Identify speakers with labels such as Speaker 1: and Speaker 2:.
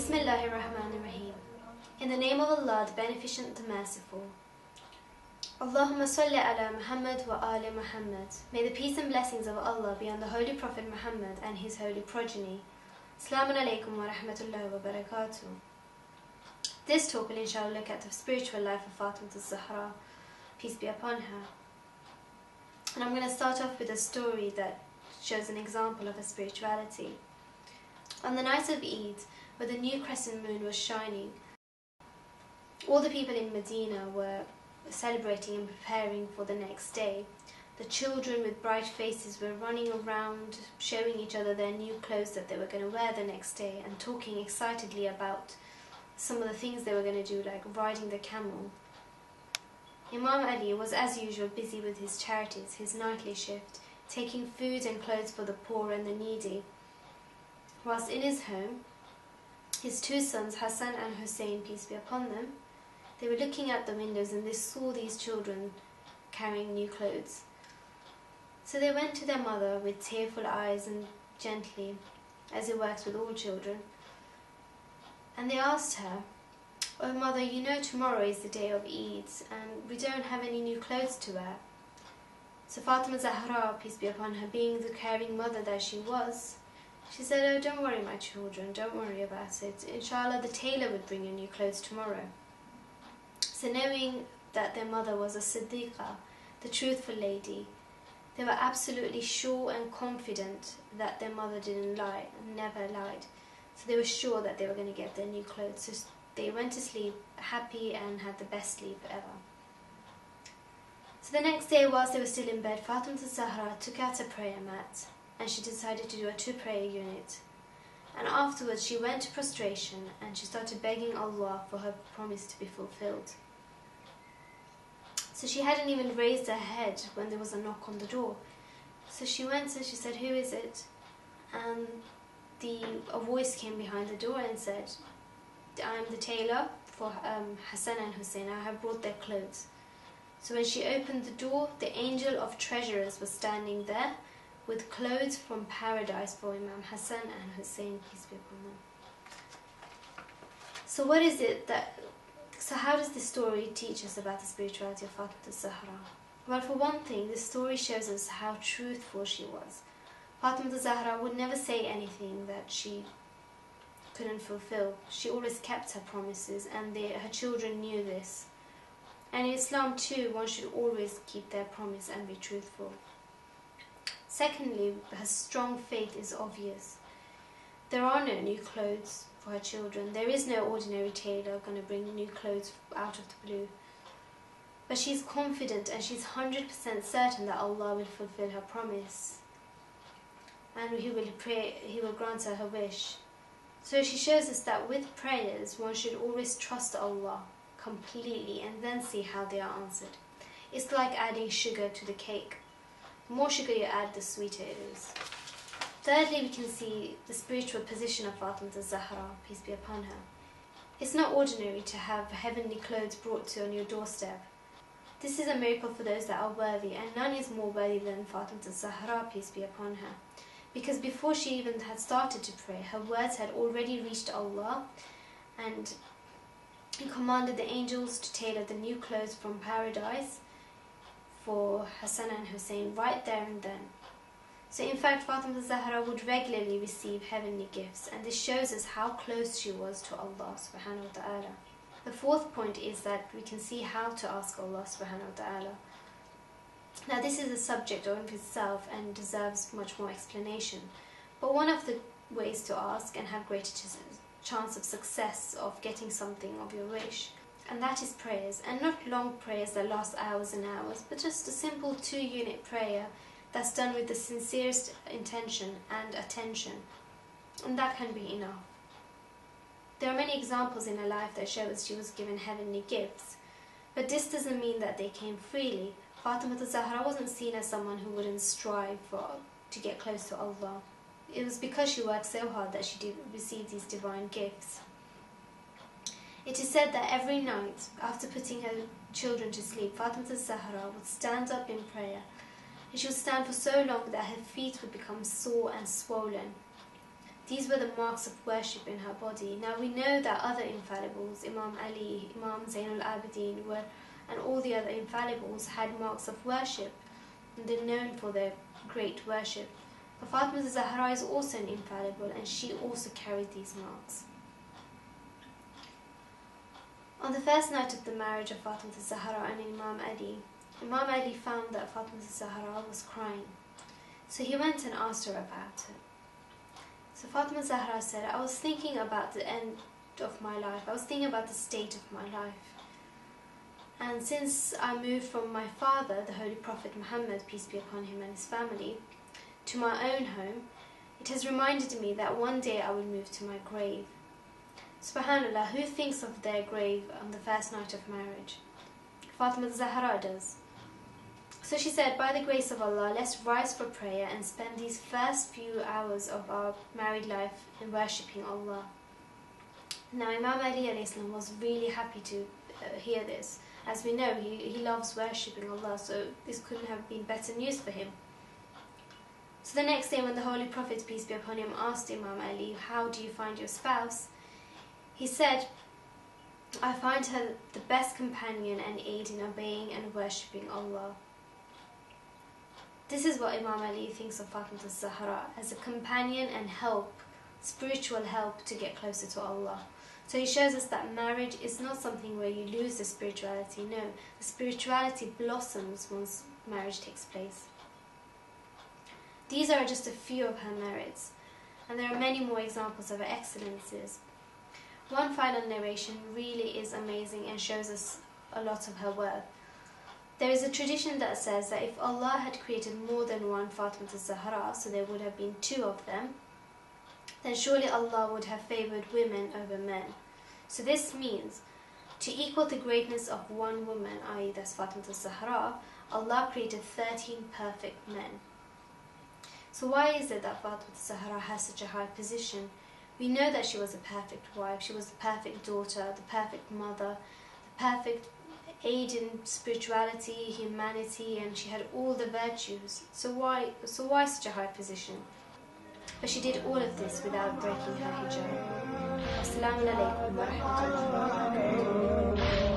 Speaker 1: Bismillahirrahmanirrahim. In the name of Allah, the Beneficent, the Merciful. Allahumma salli ala Muhammad wa ali Muhammad. May the peace and blessings of Allah be on the Holy Prophet Muhammad and his holy progeny. Assalamu alaikum wa rahmatullahi wa barakatuh. This talk will inshallah look at the spiritual life of Fatima Zahra, peace be upon her. And I'm going to start off with a story that shows an example of her spirituality. On the night of Eid, where the new crescent moon was shining, all the people in Medina were celebrating and preparing for the next day. The children with bright faces were running around, showing each other their new clothes that they were going to wear the next day, and talking excitedly about some of the things they were going to do, like riding the camel. Imam Ali was as usual busy with his charities, his nightly shift, taking food and clothes for the poor and the needy. Whilst in his home, his two sons, Hassan and Hussein, peace be upon them, they were looking at the windows and they saw these children carrying new clothes. So they went to their mother with tearful eyes and gently, as it works with all children, and they asked her, "Oh mother, you know tomorrow is the day of Eid and we don't have any new clothes to wear." So Fatima Zahra, peace be upon her, being the caring mother that she was, she said, "Oh, don't worry my children, don't worry about it. Inshallah the tailor would bring you new clothes tomorrow." So knowing that their mother was a Siddiqah, the truthful lady, they were absolutely sure and confident that their mother didn't lie and never lied. So they were sure that they were going to get their new clothes. So they went to sleep happy and had the best sleep ever. So the next day, whilst they were still in bed, Fatima Zahra took out a prayer mat and she decided to do a 2-prayer unit. And afterwards she went to prostration and she started begging Allah for her promise to be fulfilled. So she hadn't even raised her head when there was a knock on the door. So she went and she said, "Who is it?" And a voice came behind the door and said, "I'm the tailor for Hassan and Hussein. I have brought their clothes." So when she opened the door, the angel of treasurers was standing there with clothes from paradise for Imam Hassan and Hussein, peace be upon them. So what is it that... So how does this story teach us about the spirituality of Fatima Zahra? Well, for one thing, this story shows us how truthful she was. Fatima Zahra would never say anything that she couldn't fulfill. She always kept her promises, and her children knew this. And in Islam too, one should always keep their promise and be truthful. Secondly, her strong faith is obvious. There are no new clothes for her children. There is no ordinary tailor going to bring new clothes out of the blue. But she's confident and she's 100% certain that Allah will fulfill her promise. And He will grant her her wish. So she shows us that with prayers, one should always trust Allah completely and then see how they are answered. It's like adding sugar to the cake. The more sugar you add, the sweeter it is. Thirdly, we can see the spiritual position of Fatima Zahra, peace be upon her. It's not ordinary to have heavenly clothes brought to on your doorstep. This is a miracle for those that are worthy, and none is more worthy than Fatima Zahra, peace be upon her. Because before she even had started to pray, her words had already reached Allah, and He commanded the angels to tailor the new clothes from paradise for Hassan and Hussein right there and then. So in fact, Fatima Zahra would regularly receive heavenly gifts, and this shows us how close she was to Allah subhanahu wa ta'ala. The fourth point is that we can see how to ask Allah subhanahu wa ta'ala. Now this is a subject of itself and deserves much more explanation, but one of the ways to ask and have greater chance of success of getting something of your wish, and that is prayers, and not long prayers that last hours and hours, but just a simple 2-unit prayer that's done with the sincerest intention and attention, and that can be enough. There are many examples in her life that show us she was given heavenly gifts, but this doesn't mean that they came freely. Fatima Zahra wasn't seen as someone who wouldn't strive to get close to Allah. It was because she worked so hard that she did receive these divine gifts. It is said that every night, after putting her children to sleep, Fatima Zahra would stand up in prayer, and she would stand for so long that her feet would become sore and swollen. These were the marks of worship in her body. Now we know that other infallibles, Imam Ali, Imam Zainul Abidin, and all the other infallibles had marks of worship, and they're known for their great worship. But Fatima Zahra is also an infallible, and she also carried these marks. On the first night of the marriage of Fatima Zahra and Imam Ali found that Fatima Zahra was crying. So he went and asked her about it. So Fatima Zahra said, I was thinking about the end of my life. I was thinking about the state of my life. And since I moved from my father, the Holy Prophet Mohammads, peace be upon him, and his family, to my own home, it has reminded me that one day I will move to my grave. SubhanAllah, who thinks of their grave on the first night of marriage? Fatima Zahra does. So she said, by the grace of Allah, let's rise for prayer and spend these first few hours of our married life in worshipping Allah. Now Imam Ali was really happy to hear this. As we know, he loves worshipping Allah, so this couldn't have been better news for him. So the next day when the Holy Prophet, peace be upon him, asked Imam Ali, how do you find your spouse? He said, I find her the best companion and aid in obeying and worshipping Allah. This is what Imam Ali thinks of Fatima Zahra, as a companion and help, spiritual help to get closer to Allah. So he shows us that marriage is not something where you lose the spirituality. No, the spirituality blossoms once marriage takes place. These are just a few of her merits, and there are many more examples of her excellences. One final narration really is amazing and shows us a lot of her worth. There is a tradition that says that if Allah had created more than one Fatima Zahra, so there would have been two of them, then surely Allah would have favored women over men. So this means, to equal the greatness of one woman, i.e. that's Fatima Zahra, Allah created 13 perfect men. So why is it that Fatima Zahra has such a high position? We know that she was a perfect wife, she was the perfect daughter, the perfect mother, the perfect aid in spirituality, humanity, and she had all the virtues. So why such a high position? But she did all of this without breaking her hijab. Assalamu alaikum wa rahmatullahi wa barakatuh.